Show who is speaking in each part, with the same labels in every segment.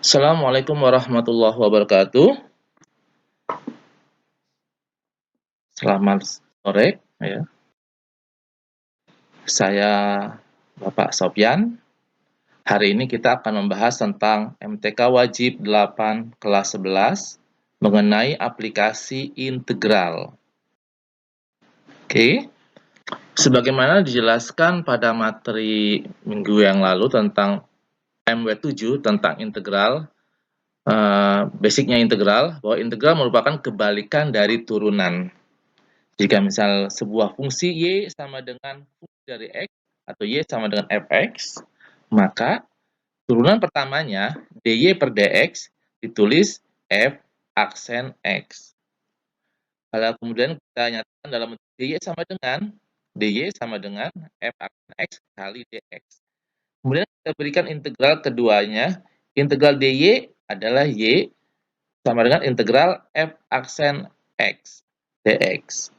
Speaker 1: Assalamualaikum warahmatullahi wabarakatuh. Selamat sore, ya. Saya Bapak Sopyan. Hari ini kita akan membahas tentang MTK Wajib 8 kelas 11 mengenai aplikasi integral. Oke. Sebagaimana dijelaskan pada materi minggu yang lalu tentang MW7 tentang integral, basicnya integral, bahwa integral merupakan kebalikan dari turunan. Jika misal sebuah fungsi y sama dengan fungsi dari x atau y sama dengan fx, maka turunan pertamanya dy per dx ditulis f aksen x. Kalau kemudian kita nyatakan dalam bentuk dy sama dengan f aksen x kali dx. Kemudian kita berikan integral keduanya. Integral dy adalah y sama dengan integral f aksen x dx.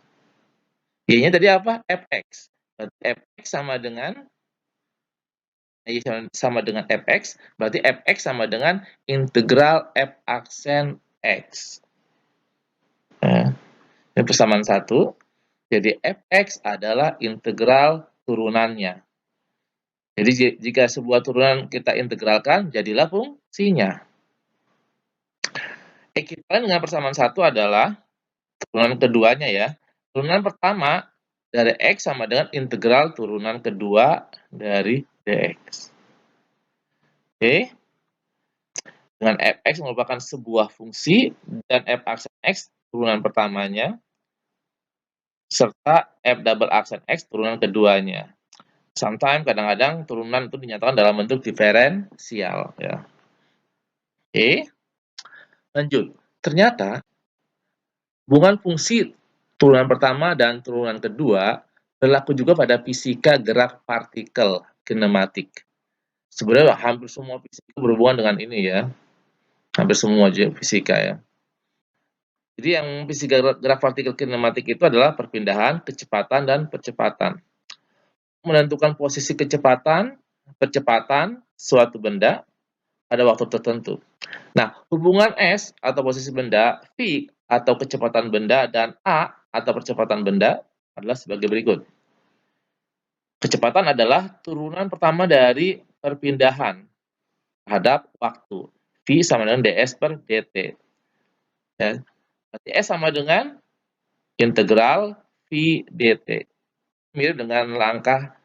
Speaker 1: Y-nya tadi apa? Fx. Fx sama dengan fx, berarti fx sama dengan integral f aksen x. Ini persamaan 1. Jadi fx adalah integral turunannya. Jadi jika sebuah turunan kita integralkan, jadilah fungsinya. Ekuivalen dengan persamaan 1 adalah turunan keduanya ya. Turunan pertama dari x sama dengan integral turunan kedua dari dx. Oke. Dengan fx merupakan sebuah fungsi dan f aksen x turunan pertamanya serta f double aksen x turunan keduanya. Sometimes kadang-kadang turunan itu dinyatakan dalam bentuk diferensial ya. Oke. Lanjut. Ternyata hubungan fungsi turunan pertama dan turunan kedua berlaku juga pada fisika gerak partikel kinematik. Sebenarnya hampir semua fisika berhubungan dengan ini ya. Hampir semua fisika ya. Jadi yang fisika gerak partikel kinematik itu adalah perpindahan, kecepatan, dan percepatan. Menentukan posisi percepatan suatu benda pada waktu tertentu. Nah, hubungan S atau posisi benda, V atau kecepatan benda, dan A atau percepatan benda adalah sebagai berikut. Kecepatan adalah turunan pertama dari perpindahan terhadap waktu. V sama dengan ds per dt. Ya. Berarti S sama dengan integral V dt. Mirip dengan langkah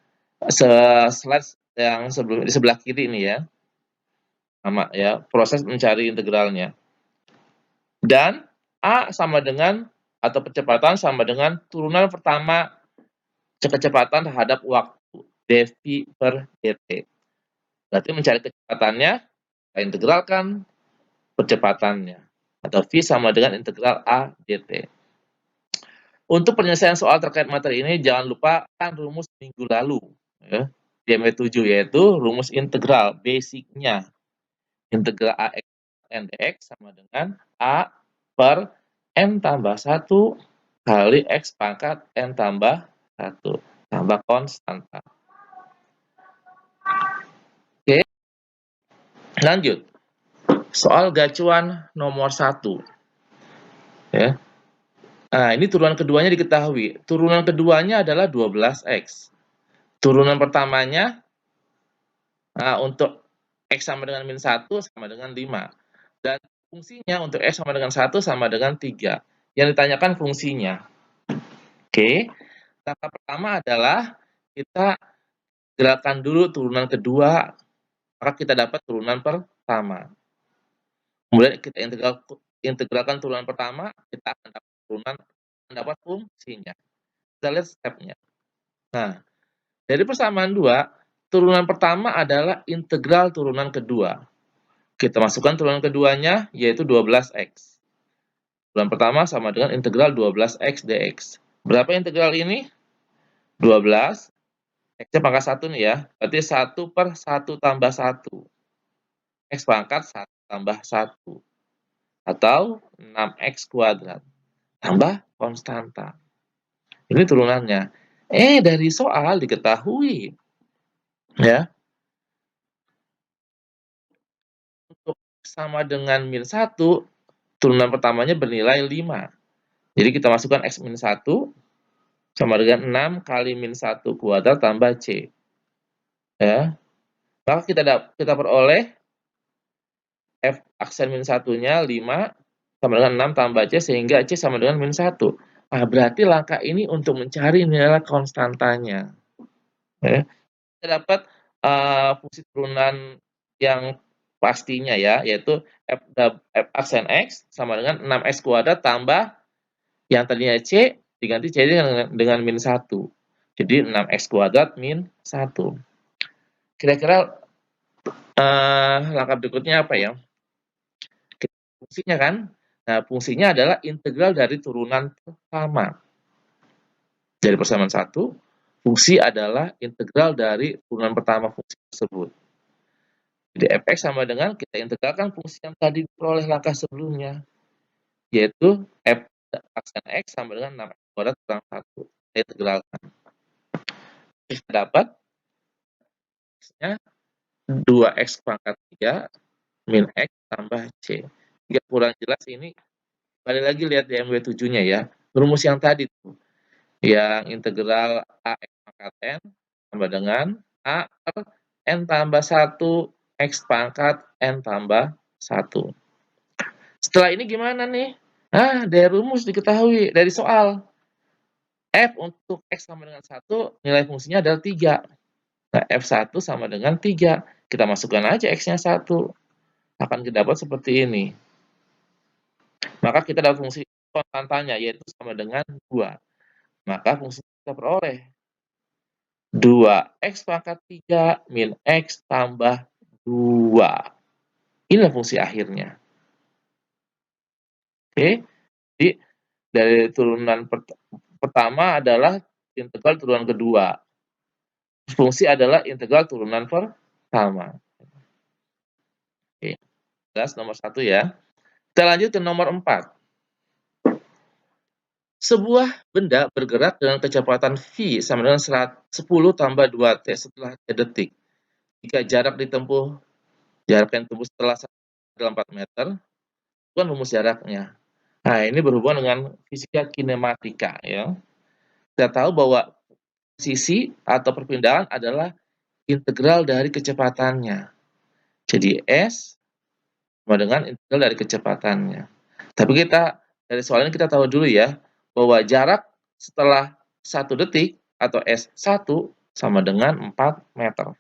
Speaker 1: slide yang di sebelah kiri ini ya. Sama ya, proses mencari integralnya. Dan A sama dengan atau percepatan sama dengan turunan pertama kecepatan terhadap waktu dv per dt. Berarti mencari kecepatannya, kita integralkan percepatannya. Atau V sama dengan integral A dt. Untuk penyelesaian soal terkait materi ini, jangan lupa kan rumus minggu lalu. Ya, di MW7 yaitu rumus integral, basicnya. Integral AX dan dx sama dengan A per N tambah 1 kali X pangkat N tambah 1 tambah konstanta. Oke, lanjut. Soal gacuan nomor 1. Ya. Nah, ini turunan keduanya diketahui. Turunan keduanya adalah 12X. Turunan pertamanya, nah untuk X sama dengan min 1 sama dengan 5. Dan fungsinya untuk X sama dengan 1 sama dengan 3. Yang ditanyakan fungsinya. Oke. Langkah pertama adalah kita gerakan dulu turunan kedua, maka kita dapat turunan pertama. Kemudian kita integralkan turunan pertama, kita akan dapat fungsinya. Kita lihat stepnya. Nah, dari persamaan 2, turunan pertama adalah integral turunan kedua. Kita masukkan turunan keduanya, yaitu 12X. Turunan pertama sama dengan integral 12X dx. Berapa integral ini? 12. X-nya pangkat 1 nih ya. Berarti 1 per 1 tambah 1. X pangkat 1 tambah 1. Atau 6X kuadrat. Tambah konstanta. Ini turunannya. Dari soal diketahui. Ya. Untuk sama dengan min 1, turunan pertamanya bernilai 5. Jadi kita masukkan X min 1 sama dengan 6 kali min 1 kuadrat tambah C. Ya. Maka kita peroleh F aksen min 1-nya 5 sama dengan 6 tambah C sehingga C sama dengan min 1. Nah, berarti langkah ini untuk mencari nilai konstantanya. Ya. Kita dapat fungsi turunan yang pastinya ya, yaitu F aksen X sama dengan 6X kuadrat tambah yang tadinya C diganti C dengan min 1. Jadi 6X kuadrat min 1. Kira-kira langkah berikutnya apa ya? Fungsinya kan? Nah, fungsinya adalah integral dari turunan pertama. Dari persamaan 1, fungsi adalah integral dari turunan pertama fungsi tersebut. Jadi fx sama dengan kita integralkan fungsi yang tadi diperoleh langkah sebelumnya, yaitu f aksen x sama dengan 6x kuadrat kurang 1. Kita integralkan. Kita dapat x-nya 2x pangkat 3 min x tambah c. Jika kurang jelas ini, balik lagi lihat di MW7-nya ya. Rumus yang tadi tuh, yang integral ax pangkat n sama dengan a per n tambah 1 X pangkat N tambah 1. Setelah ini gimana nih? Dari rumus diketahui, dari soal. F untuk X sama dengan 1, nilai fungsinya adalah 3. Nah, F1 sama dengan 3. Kita masukkan aja X-nya 1. Akan dapat seperti ini. Maka kita dapat fungsi konstantanya, yaitu sama dengan 2. Maka fungsi kita peroleh 2X pangkat 3 min X tambah 2. Inilah fungsi akhirnya. Oke, jadi dari turunan pertama adalah integral turunan kedua. Fungsi adalah integral turunan pertama. Oke, jelas nomor 1 ya. Kita lanjut ke nomor 4. Sebuah benda bergerak dengan kecepatan v sama dengan 10 tambah 2t setelah t detik. Jika jarak yang ditempuh setelah 4 meter, bukan rumus jaraknya. Nah, ini berhubungan dengan fisika kinematika ya. Kita tahu bahwa posisi atau perpindahan adalah integral dari kecepatannya. Jadi S sama dengan integral dari kecepatannya. Tapi dari soal ini kita tahu dulu ya, bahwa jarak setelah 1 detik atau S1 sama dengan 4 meter.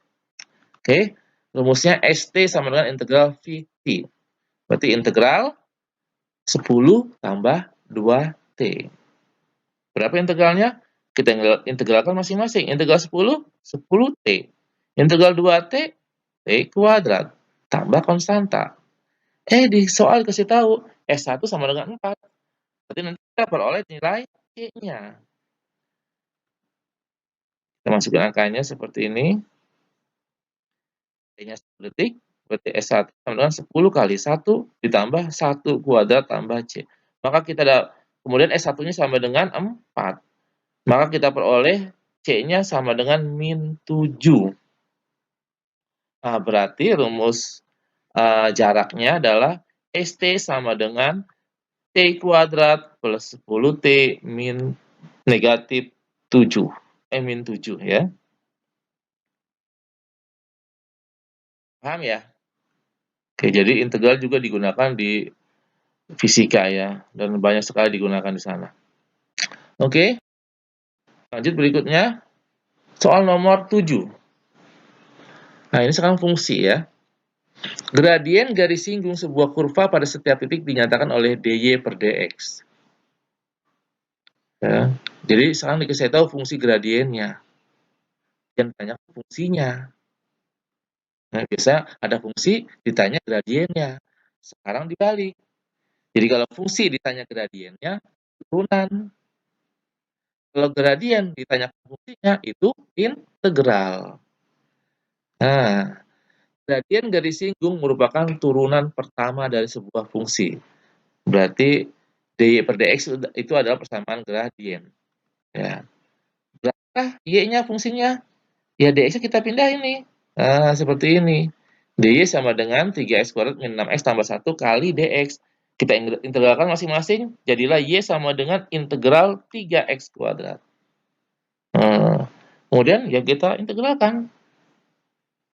Speaker 1: Oke, rumusnya ST sama dengan integral VT. Berarti integral 10 tambah 2T. Berapa integralnya? Kita integralkan masing-masing. Integral 10, 10T. Integral 2T, T kuadrat. Tambah konstanta. Di soal dikasih tahu, S1 sama dengan 4. Berarti nanti kita peroleh nilai C-nya. Kita masukkan angkanya seperti ini. T-nya 1 detik, berarti S1 sama dengan 10 kali 1 ditambah 1 kuadrat tambah C. Maka kemudian S1-nya sama dengan 4. Maka kita peroleh C-nya sama dengan min 7. Nah, berarti rumus jaraknya adalah ST sama dengan T kuadrat plus 10T min negatif 7. Min 7 ya. Paham ya? Oke, jadi integral juga digunakan di fisika ya, dan banyak sekali digunakan di sana. Oke, lanjut berikutnya. Soal nomor 7. Nah, ini sekarang fungsi ya. Gradien garis singgung sebuah kurva pada setiap titik dinyatakan oleh dy per dx. Ya. Jadi sekarang dikasih tahu fungsi gradiennya. Dan ditanya fungsinya. Nah, biasa ada fungsi ditanya gradiennya. Sekarang dibalik. Jadi kalau fungsi ditanya gradiennya, turunan. Kalau gradien ditanya fungsinya, itu integral. Nah, gradien garis singgung merupakan turunan pertama dari sebuah fungsi. Berarti dy per dx itu adalah persamaan gradien. Ya. Berapa y-nya fungsinya? Ya dx-nya kita pindah ini. Nah, seperti ini. dy sama dengan 3x kuadrat min 6x tambah 1 kali dx. Kita integralkan masing-masing, jadilah y sama dengan integral 3x kuadrat. Kemudian ya kita integralkan.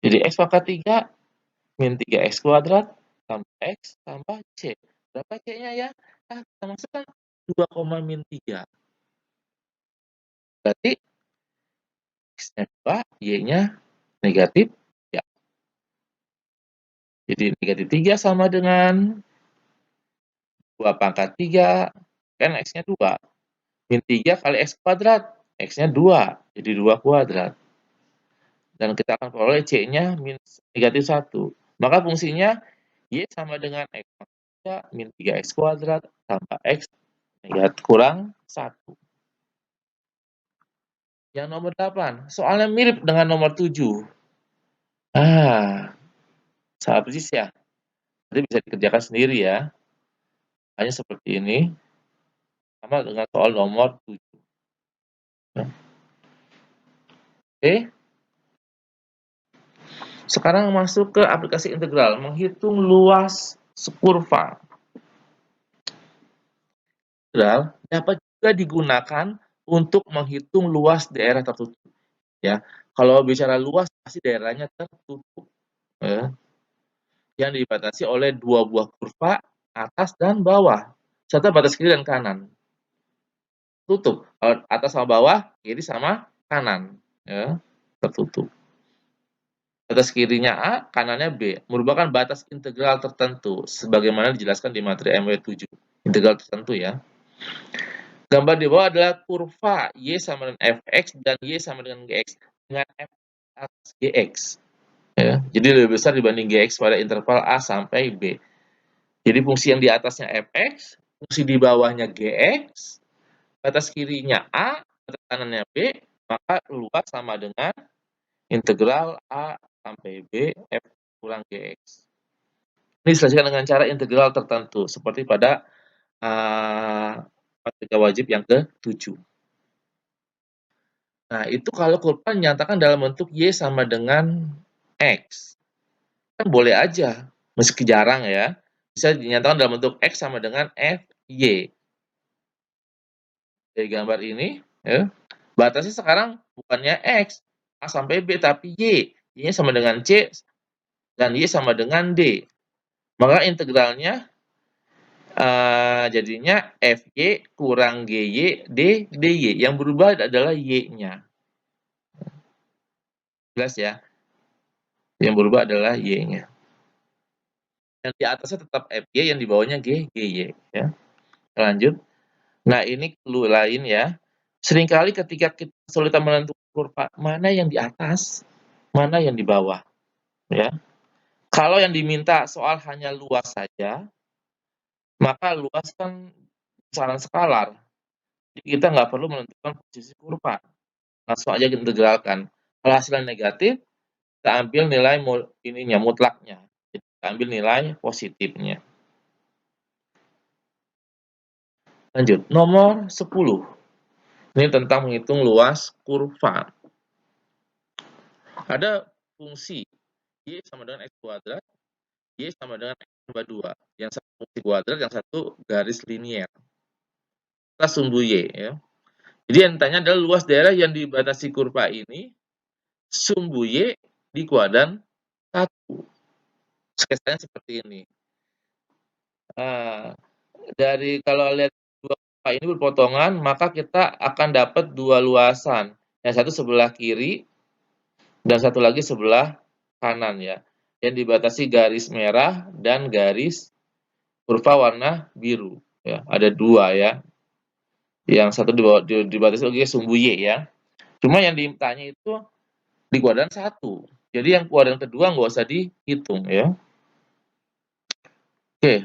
Speaker 1: Jadi x pangkat 3 min 3x kuadrat tambah x tambah c. Berapa c-nya ya? Kita masukkan 2, min 3. Berarti x-nya 2, y-nya negatif ya. Jadi negatif 3 sama dengan 2 pangkat 3, kan x-nya 2. Min 3 kali x kuadrat, x-nya 2, jadi 2 kuadrat. Dan kita akan peroleh c-nya negatif 1. Maka fungsinya y sama dengan x pangkat 3 min 3x kuadrat tambah x negatif kurang 1. Yang nomor 8, soalnya mirip dengan nomor 7. Sama persis ya. Jadi bisa dikerjakan sendiri ya. Hanya seperti ini. Sama dengan soal nomor 7. Oke. Sekarang masuk ke aplikasi integral, menghitung luas sekurva. Integral dapat juga digunakan untuk menghitung luas daerah tertutup. Ya, kalau bicara luas pasti daerahnya tertutup. Ya. Yang dibatasi oleh 2 buah kurva atas dan bawah, serta batas kiri dan kanan. Tutup. Kalau atas sama bawah, kiri sama kanan, ya, tertutup. Batas kirinya A, kanannya B, merupakan batas integral tertentu, sebagaimana dijelaskan di materi MW7. Integral tertentu ya. Gambar di bawah adalah kurva Y sama dengan Fx dan Y sama dengan Gx, dengan F atas Gx. Ya, jadi lebih besar dibanding Gx pada interval A sampai B. Jadi fungsi yang di atasnya Fx, fungsi di bawahnya Gx, batas kirinya A, batas kanannya B, maka luas sama dengan integral A sampai B F kurang Gx. Ini diselesaikan dengan cara integral tertentu, seperti pada matematika wajib yang ke-7. Nah, itu kalau kurva dinyatakan dalam bentuk Y sama dengan X. Kan boleh aja, meski jarang ya, bisa dinyatakan dalam bentuk X sama dengan FY. Dari gambar ini, ya, batasnya sekarang bukannya X, A sampai B, tapi Y. Y-nya sama dengan C, dan Y sama dengan D. Maka integralnya jadinya FY kurang GY D DY. Yang berubah adalah Y-nya. Jelas ya? Yang berubah adalah Y-nya. Yang di atasnya tetap FY, yang di bawahnya GY. Ya. Lanjut. Nah, ini clue lain ya. Seringkali ketika kita kesulitan menentukan kurva, mana yang di atas, mana yang di bawah. Ya. Kalau yang diminta soal hanya luas saja, maka luas kan besaran skalar. Jadi kita nggak perlu menentukan posisi kurva. Langsung aja integralkan. Kalau hasilnya negatif, kita ambil nilai mutlaknya. Jadi kita ambil nilai positifnya. Lanjut, nomor 10. Ini tentang menghitung luas kurva. Ada fungsi Y sama dengan X kuadrat, Y sama dengan X tambah 2. Yang satu fungsi kuadrat, yang satu garis linier. Kita sumbu Y. Ya. Jadi yang ditanya adalah luas daerah yang dibatasi kurva ini, sumbu Y di kuadran 1. Sketsanya seperti ini. Dari kalau lihat dua kurva ini berpotongan, maka kita akan dapat dua luasan. Yang satu sebelah kiri, dan satu lagi sebelah kanan ya. Yang dibatasi garis merah dan garis kurva warna biru. Ya, ada dua ya. Yang satu dibatasi oleh sumbu Y ya. Cuma yang ditanya itu di kuadran 1. Jadi yang kuadran kedua nggak usah dihitung ya. Oke.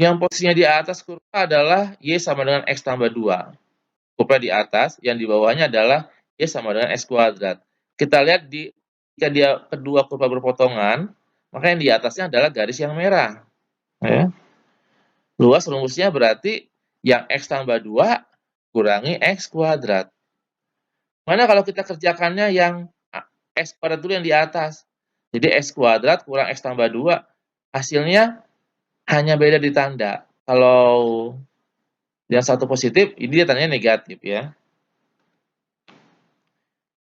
Speaker 1: Yang posisinya di atas kurva adalah Y sama dengan X tambah 2. Kurva di atas, yang di bawahnya adalah Y sama dengan X kuadrat. Kita lihat jika dia kedua kurva berpotongan, maka yang di atasnya adalah garis yang merah. Ya. Luas rumusnya berarti yang X tambah 2 kurangi X kuadrat. Mana kalau kita kerjakannya yang X kuadrat dulu yang di atas. Jadi X kuadrat kurang X tambah 2, hasilnya hanya beda di tanda. Kalau yang satu positif, ini dia tandanya negatif ya.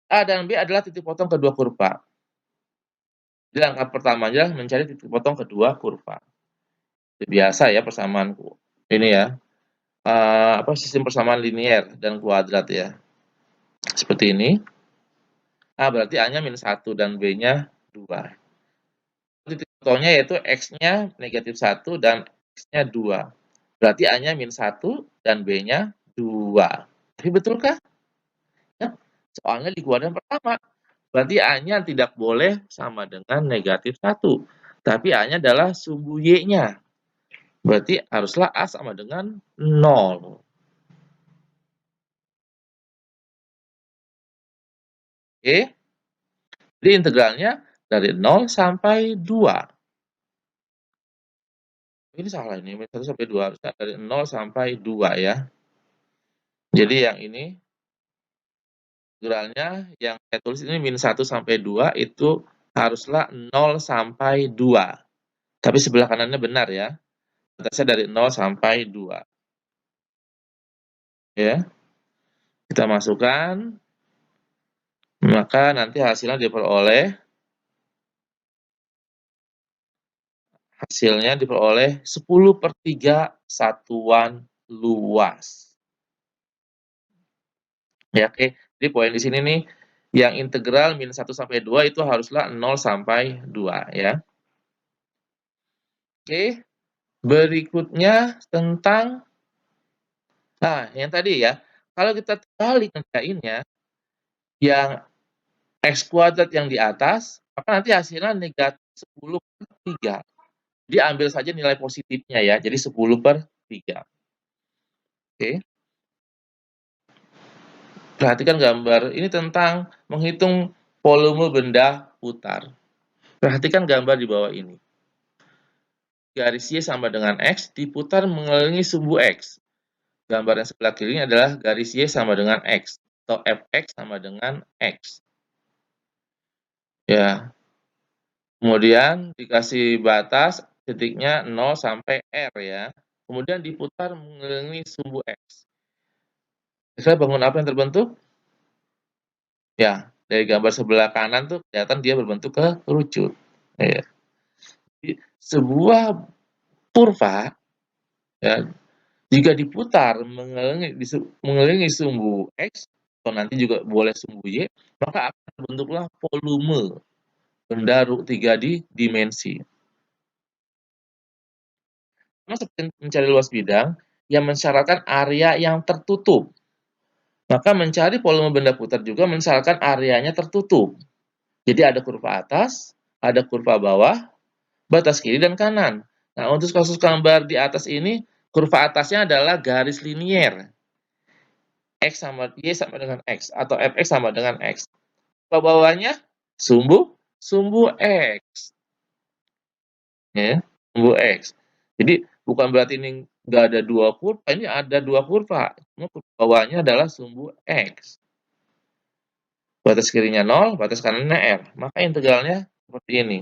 Speaker 1: A dan B adalah titik potong kedua kurva. Jadi langkah pertamanya mencari titik potong kedua kurva. Biasa ya persamaanku. Ini ya, sistem persamaan linier dan kuadrat ya. Seperti ini. A berarti A-nya -1 dan B-nya 2. Titik potongnya yaitu X-nya -1 dan X-nya 2. Berarti A-nya -1 dan B-nya 2. Tapi betulkah? Ya, soalnya di kuadran pertama. Berarti A-nya tidak boleh sama dengan -1, tapi A-nya adalah sumbu Y-nya. Berarti haruslah A sama dengan 0. Oke? Jadi integralnya dari 0 sampai 2. Ini salah ini, -1 sampai 2, harusnya dari 0 sampai 2 ya. Jadi yang ini integralnya yang saya tulis ini -1 sampai 2 itu haruslah 0 sampai 2. Tapi sebelah kanannya benar ya. Batasnya dari 0 sampai 2. Ya. Kita masukkan, maka nanti hasilnya diperoleh 10/3 satuan luas. Ya, oke. Jadi poin di sini nih, yang integral -1 sampai 2 itu haruslah 0 sampai 2 ya. Oke, berikutnya tentang yang tadi ya, kalau kita balik ngerjainnya, yang X kuadrat yang di atas, maka nanti hasilnya -10/3. Jadi ambil saja nilai positifnya ya, jadi 10/3. Oke. Perhatikan gambar, ini tentang menghitung volume benda putar. Perhatikan gambar di bawah ini. Garis Y sama dengan X diputar mengelilingi sumbu X. Gambar yang sebelah kiri adalah garis Y sama dengan X, atau Fx sama dengan X. Ya. Kemudian dikasih batas titiknya 0 sampai R ya. Kemudian diputar mengelilingi sumbu X. Kira-kira bangun apa yang terbentuk? Ya, dari gambar sebelah kanan tuh kelihatan dia berbentuk kerucut. Ya. Sebuah kurva ya, jika diputar mengelilingi sumbu X, atau nanti juga boleh sumbu Y, maka akan terbentuklah volume benda 3D dimensi. Sama seperti mencari luas bidang yang mensyaratkan area yang tertutup. Maka mencari volume benda putar juga mensyaratkan areanya tertutup. Jadi ada kurva atas, ada kurva bawah, batas kiri dan kanan. Nah, untuk kasus gambar di atas ini, kurva atasnya adalah garis linier. X sama Y sama dengan X, atau Fx sama dengan X. Kurva bawahnya sumbu X. Ya, sumbu X. Jadi bukan berarti ini nggak ada dua kurva, ini ada dua kurva. Cuma kurva bawahnya adalah sumbu X. Batas kirinya 0, batas kanannya R. Maka integralnya seperti ini.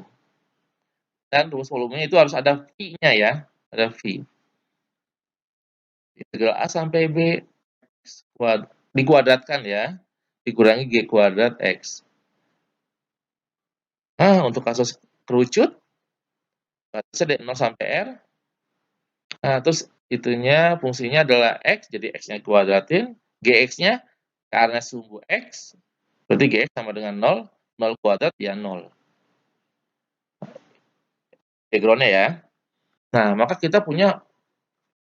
Speaker 1: Dan rumus volumenya itu harus ada V-nya ya. Ada V. Integral A sampai B dikuadratkan ya. Dikurangi G kuadrat X. Nah, untuk kasus kerucut, batasnya dari 0 sampai R. Nah, terus itunya fungsinya adalah X, jadi X-nya kuadratin. Gx-nya karena sumbu X, berarti Gx sama dengan 0. 0 kuadrat ya 0. Background-nya ya. Nah, maka kita punya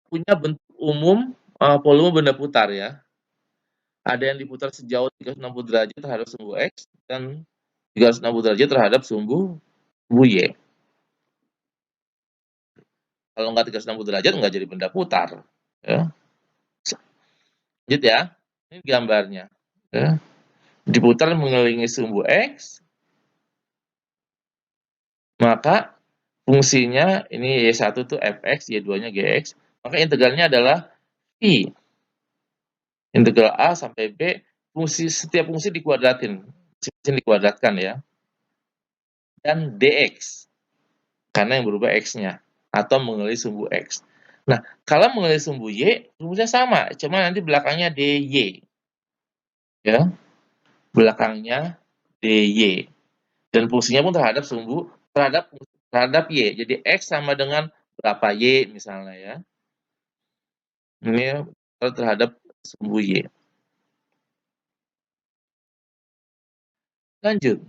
Speaker 1: bentuk umum volume benda putar ya. Ada yang diputar sejauh 360 derajat terhadap sumbu X dan 360 derajat terhadap sumbu Y. Kalau nggak 360 derajat nggak jadi benda putar. Ya. Lanjut ya. Ini gambarnya. Ya. Diputar mengelilingi sumbu X, maka fungsinya ini Y1 tuh Fx, Y2-nya Gx, maka integralnya adalah I. Integral A sampai B, setiap fungsi dikuadratin. Dikuadratkan ya. dan dx, karena yang berubah x-nya, atau mengenali sumbu x. Nah, kalau mengenali sumbu y, rumusnya sama, cuma nanti belakangnya dy, ya, belakangnya dy, dan fungsinya pun terhadap y. Jadi x sama dengan berapa y misalnya, ya. Ini terhadap sumbu y. Lanjut.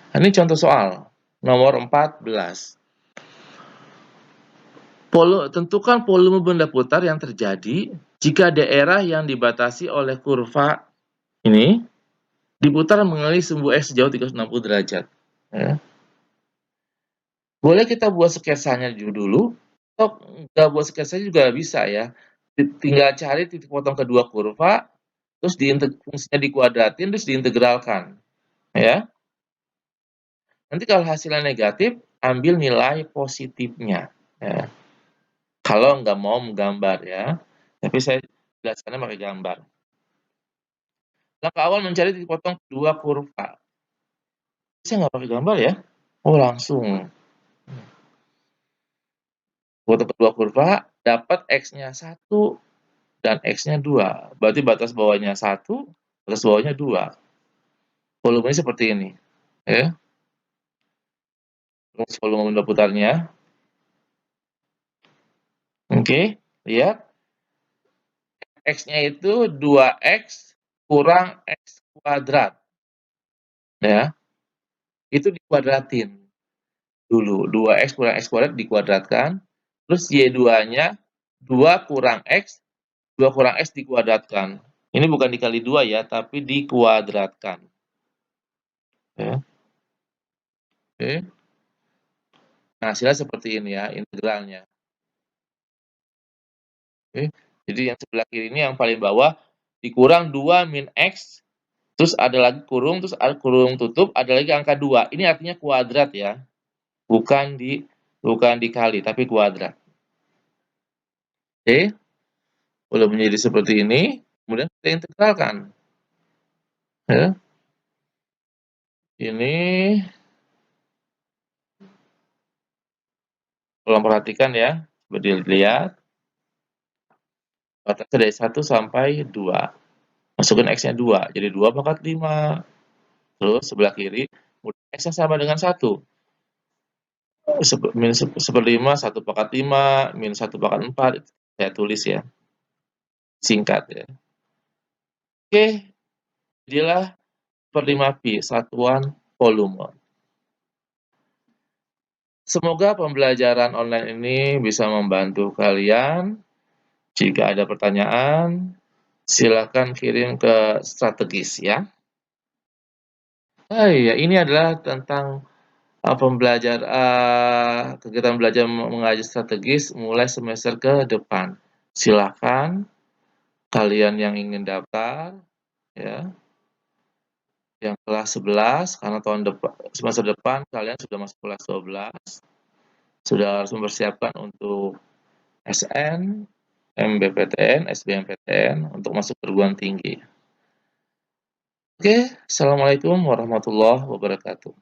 Speaker 1: Ini contoh soal nomor 14. Tentukan volume benda putar yang terjadi jika daerah yang dibatasi oleh kurva ini diputar mengenai sumbu x sejauh 360 derajat. Ya. Boleh kita buat sketsanya dulu, atau nggak buat sketsanya juga bisa, ya. Tinggal cari titik potong kedua kurva, terus fungsinya dikuadratin, terus diintegralkan. Ya. Nanti kalau hasilnya negatif, ambil nilai positifnya. Ya. Kalau nggak mau menggambar, ya. Tapi saya jelaskannya pakai gambar. Langkah awal mencari titik potong kedua kurva. Saya nggak pakai gambar, ya. Oh, langsung. Potong kedua kurva, dapat x-nya 1 dan x-nya 2. Berarti batas bawahnya 1, batas bawahnya 2. Volumenya seperti ini. Ya. Terus volume benda putarnya. Oke, lihat. X-nya itu 2x kurang x kuadrat. Ya. Itu dikuadratin dulu. 2x kurang x kuadrat dikuadratkan. Terus y2-nya 2 kurang x dikuadratkan. Ini bukan dikali 2, ya, tapi dikuadratkan. Ya. Oke. Nah, hasilnya seperti ini, ya, integralnya. Oke. Jadi yang sebelah kiri ini yang paling bawah dikurang 2 min x, terus ada lagi kurung, terus ada kurung tutup, ada lagi angka 2. Ini artinya kuadrat, ya. Bukan dikali, tapi kuadrat. Oke. Udah menjadi seperti ini, kemudian kita integralkan. Ya. Ini tolong perhatikan, ya. Coba dilihat. Batasnya dari 1 sampai 2. Masukin x-nya 2, jadi 2 pangkat 5. Terus sebelah kiri, x-nya sama dengan 1. Min 1/5, 1 pangkat 5, min 1 pangkat 4. Saya tulis, ya. Singkat, ya. Oke, jadilah 1/5pi, satuan volume. Semoga pembelajaran online ini bisa membantu kalian. Jika ada pertanyaan, silakan kirim ke strategis, ya. Iya, ini adalah tentang kegiatan belajar mengajar strategis mulai semester ke depan. Silakan kalian yang ingin daftar, ya, yang kelas 11, karena semester depan kalian sudah masuk kelas 12, sudah harus mempersiapkan untuk SN, MBPTN, SBMPTN untuk masuk perguruan tinggi. Oke, assalamualaikum warahmatullahi wabarakatuh.